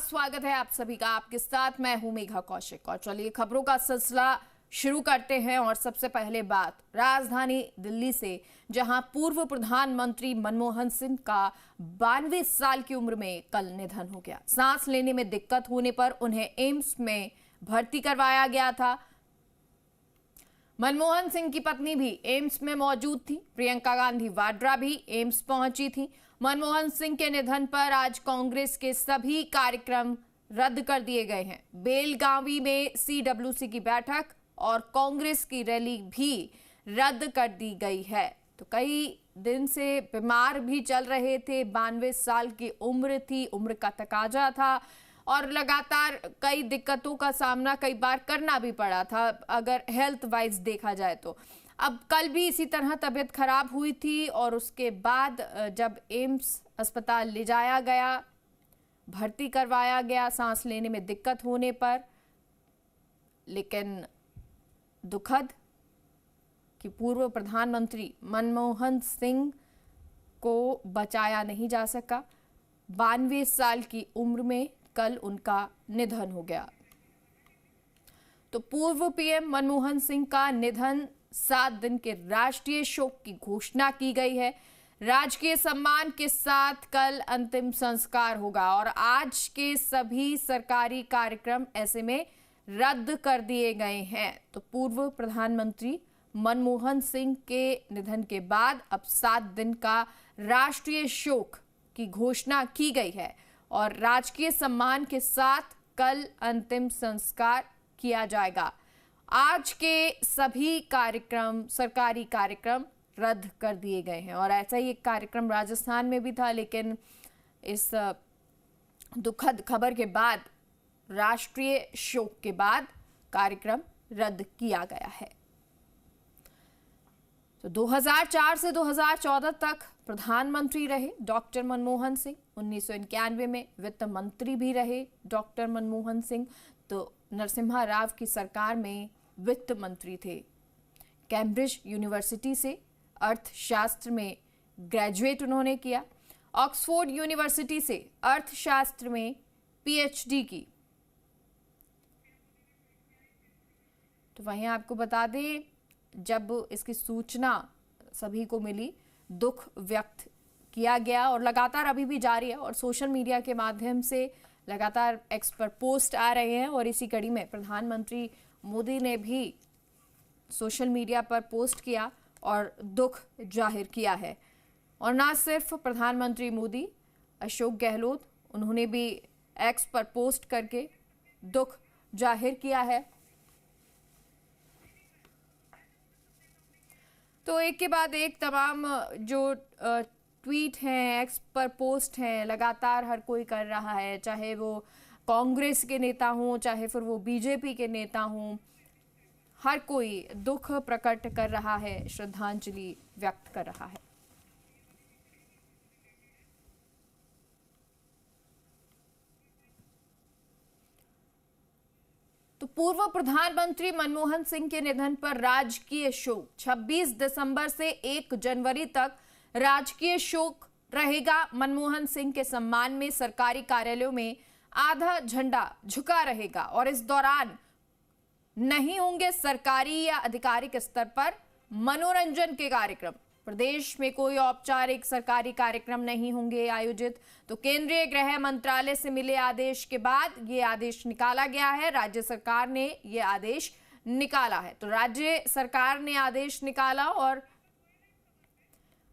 स्वागत है आप सभी का। आपके साथ मैं हूं मेघा कौशिक और चलिए खबरों का सिलसिला शुरू करते हैं। और सबसे पहले बात राजधानी दिल्ली से, जहां पूर्व प्रधानमंत्री मनमोहन सिंह का 92 साल की उम्र में कल निधन हो गया। सांस लेने में दिक्कत होने पर उन्हें एम्स में भर्ती करवाया गया था। मनमोहन सिंह की पत्नी भी एम्स में मौजूद थी। प्रियंका गांधी वाड्रा भी एम्स पहुंची थी। मनमोहन सिंह के निधन पर आज कांग्रेस के सभी कार्यक्रम रद्द कर दिए गए हैं। बेलगावी में सीडब्ल्यूसी की बैठक और कांग्रेस की रैली भी रद्द कर दी गई है। तो कई दिन से बीमार भी चल रहे थे, 92 साल की उम्र थी, उम्र का तकाजा था और लगातार कई दिक्कतों का सामना कई बार करना भी पड़ा था अगर हेल्थ वाइज देखा जाए तो। अब कल भी इसी तरह तबीयत खराब हुई थी और उसके बाद जब एम्स अस्पताल ले जाया गया, भर्ती करवाया गया सांस लेने में दिक्कत होने पर, लेकिन दुखद कि पूर्व प्रधानमंत्री मनमोहन सिंह को बचाया नहीं जा सका। 92 साल की उम्र में कल उनका निधन हो गया। तो पूर्व पीएम मनमोहन सिंह का निधन, 7 दिन के राष्ट्रीय शोक की घोषणा की गई है। राजकीय सम्मान के साथ कल अंतिम संस्कार होगा और आज के सभी सरकारी कार्यक्रम ऐसे में रद्द कर दिए गए हैं। तो पूर्व प्रधानमंत्री मनमोहन सिंह के निधन के बाद अब 7 दिन का राष्ट्रीय शोक की घोषणा की गई है और राजकीय सम्मान के साथ कल अंतिम संस्कार किया जाएगा। आज के सभी कार्यक्रम, सरकारी कार्यक्रम रद्द कर दिए गए हैं और ऐसा ही एक कार्यक्रम राजस्थान में भी था, लेकिन इस दुखद खबर के बाद, राष्ट्रीय शोक के बाद कार्यक्रम रद्द किया गया है। तो 2004 से 2014 तक प्रधानमंत्री रहे डॉक्टर मनमोहन सिंह। 1991 में वित्त मंत्री भी रहे डॉक्टर मनमोहन सिंह। तो नरसिम्हा राव की सरकार में वित्त मंत्री थे। कैम्ब्रिज यूनिवर्सिटी से अर्थशास्त्र में ग्रेजुएट उन्होंने किया। ऑक्सफोर्ड यूनिवर्सिटी से अर्थशास्त्र में पीएचडी की। तो वहीं आपको बता दें, जब इसकी सूचना सभी को मिली, दुख व्यक्त किया गया और लगातार अभी भी जारी है और सोशल मीडिया के माध्यम से लगातार एक्स पर पोस्ट आ रहे हैं। और इसी कड़ी में प्रधानमंत्री मोदी ने भी सोशल मीडिया पर पोस्ट किया और दुख जाहिर किया है। और ना सिर्फ प्रधानमंत्री मोदी, अशोक गहलोत, उन्होंने भी एक्स पर पोस्ट करके दुख जाहिर किया है। तो एक के बाद एक तमाम जो ट्वीट हैं, एक्स पर पोस्ट हैं, लगातार हर कोई कर रहा है, चाहे वो कांग्रेस के नेता हों, चाहे फिर वो बीजेपी के नेता हों, हर कोई दुख प्रकट कर रहा है, श्रद्धांजलि व्यक्त कर रहा है। तो पूर्व प्रधानमंत्री मनमोहन सिंह के निधन पर राजकीय शोक 26 दिसंबर से 1 जनवरी तक राजकीय शोक रहेगा। मनमोहन सिंह के सम्मान में सरकारी कार्यालयों में आधा झंडा झुका रहेगा और इस दौरान नहीं होंगे सरकारी या आधिकारिक स्तर पर मनोरंजन के कार्यक्रम। प्रदेश में कोई औपचारिक सरकारी कार्यक्रम नहीं होंगे आयोजित। तो केंद्रीय गृह मंत्रालय से मिले आदेश के बाद ये आदेश निकाला गया है। राज्य सरकार ने ये आदेश निकाला है। तो राज्य सरकार ने आदेश निकाला और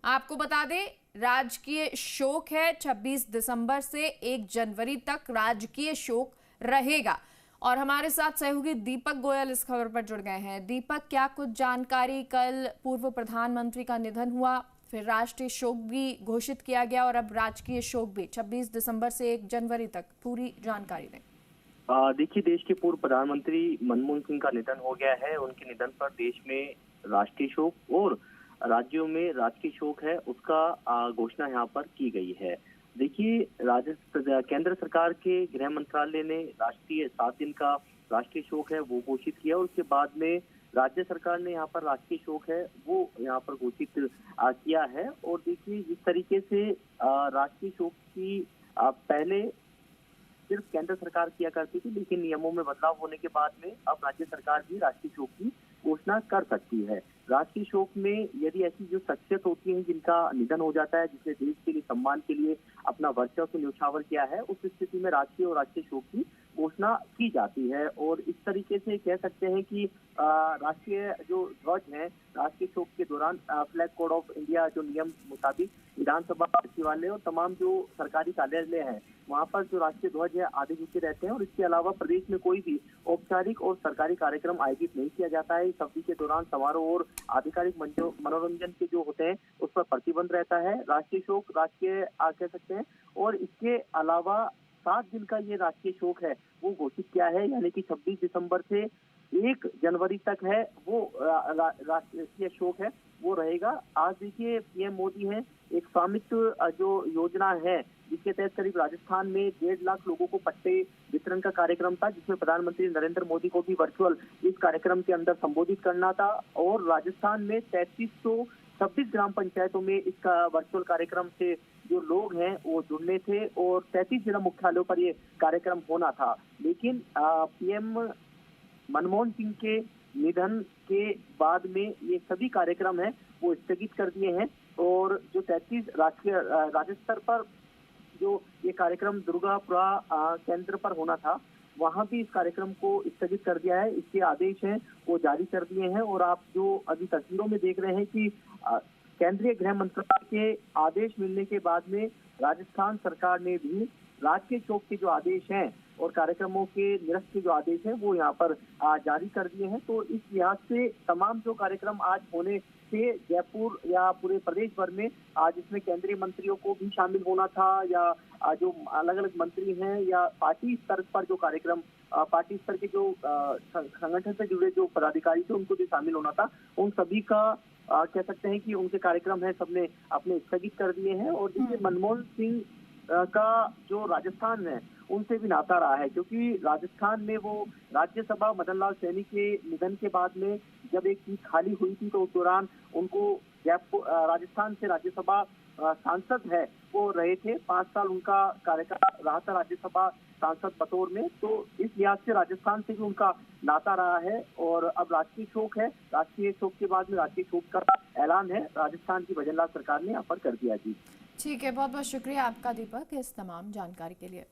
आपको बता दें, राजकीय शोक है। 26 दिसंबर से 1 जनवरी तक राजकीय शोक रहेगा। और हमारे साथ सहयोगी दीपक गोयल इस खबर पर जुड़ गए हैं। दीपक, क्या कुछ जानकारी? कल पूर्व प्रधानमंत्री का निधन हुआ, फिर राष्ट्रीय शोक भी घोषित किया गया और अब राजकीय शोक भी 26 दिसंबर से 1 जनवरी तक, पूरी जानकारी दें। देखिए, देश के पूर्व प्रधानमंत्री मनमोहन सिंह का निधन हो गया है। उनके निधन पर देश में राष्ट्रीय शोक और राज्यों में राजकीय शोक है, उसका घोषणा यहाँ पर की गई है। देखिए, केंद्र सरकार के गृह मंत्रालय ने राष्ट्रीय 7 दिन का राष्ट्रीय शोक है वो घोषित किया और उसके बाद में राज्य सरकार ने यहाँ पर राष्ट्रीय शोक है वो यहाँ पर घोषित किया है। और देखिए, जिस तरीके से राष्ट्रीय शोक की पहले सिर्फ केंद्र सरकार किया करती थी, लेकिन नियमों में बदलाव होने के बाद में अब राज्य सरकार भी राष्ट्रीय शोक की घोषणा कर सकती है। राष्ट्रीय शोक में यदि ऐसी जो शख्सियत होती है जिनका निधन हो जाता है, जिसने देश के लिए सम्मान के लिए अपना वर्चस्व न्यौछावर किया है, उस स्थिति में राष्ट्रीय और राष्ट्रीय शोक की घोषणा की जाती है। और इस तरीके से कह सकते हैं कि राष्ट्रीय जो ध्वज है, राष्ट्रीय शोक के दौरान फ्लैग कोड ऑफ इंडिया जो नियम मुताबिक विधानसभा सचिवालय और तमाम जो सरकारी कार्यालय हैं, वहां पर जो राष्ट्रीय ध्वज है आधे झुके रहते हैं। और इसके अलावा प्रदेश में कोई भी औपचारिक और सरकारी कार्यक्रम आयोजित नहीं किया जाता है। इस अवधि के दौरान समारोह और आधिकारिक मनोरंजन के जो होते हैं उस पर प्रतिबंध रहता है। राष्ट्रीय शोक राष्ट्रीय कह सकते हैं। और इसके अलावा 7 दिन का ये राष्ट्रीय शोक है वो घोषित किया है, यानी कि 26 दिसंबर से 1 जनवरी तक है वो राष्ट्रीय शोक है वो रहेगा। आज देखिए पीएम मोदी हैं, एक स्वामित्व जो योजना है जिसके तहत करीब राजस्थान में 1.5 लाख लोगों को पट्टे वितरण का कार्यक्रम था, जिसमें प्रधानमंत्री नरेंद्र मोदी को भी वर्चुअल इस कार्यक्रम के अंदर संबोधित करना था। और राजस्थान में 3326 ग्राम पंचायतों में इसका वर्चुअल कार्यक्रम से जो लोग हैं वो जुड़ने थे और 33 जिला मुख्यालयों पर ये कार्यक्रम होना था। लेकिन पीएम मनमोहन सिंह के निधन के बाद में ये सभी कार्यक्रम हैं वो स्थगित कर दिए हैं। और जो 33 राज्य स्तर पर जो ये कार्यक्रम दुर्गापुरा केंद्र पर होना था, वहां भी इस कार्यक्रम को स्थगित कर दिया है। इसके आदेश हैं वो जारी कर दिए हैं। और आप जो अभी तस्वीरों में देख रहे हैं कि केंद्रीय गृह मंत्रालय के आदेश मिलने के बाद में राजस्थान सरकार ने भी राष्ट्रीय शोक के जो आदेश हैं और कार्यक्रमों के निरस्त के जो आदेश हैं वो यहाँ पर जारी कर दिए हैं। तो इस लिहाज से तमाम जो कार्यक्रम आज होने से जयपुर या पूरे प्रदेश भर में आज इसमें केंद्रीय मंत्रियों को भी शामिल होना था, या जो अलग अलग मंत्री हैं या पार्टी स्तर पर जो कार्यक्रम पार्टी स्तर के जो संगठन से जुड़े जो पदाधिकारी थे उनको भी शामिल होना था, उन सभी का कह सकते हैं कि उनके कार्यक्रम है सबने अपने स्थगित कर दिए हैं। और जिससे मनमोहन सिंह का जो राजस्थान है उनसे भी नाता रहा है, क्योंकि राजस्थान में वो राज्यसभा मदन लाल सैनी के निधन के बाद में जब एक सीट खाली हुई थी तो उस दौरान उनको जयपुर राजस्थान से राज्यसभा सांसद है वो रहे थे। 5 साल उनका कार्यकाल रहा था राज्यसभा सांसद बतौर में। तो इस लिहाज से राजस्थान से भी उनका नाता रहा है। और अब राष्ट्रीय शोक है, राष्ट्रीय शोक के बाद में राष्ट्रीय शोक का ऐलान है राजस्थान की भजनलाल सरकार ने यहाँ पर कर दिया। जी ठीक है, बहुत बहुत शुक्रिया आपका दीपक इस तमाम जानकारी के लिए।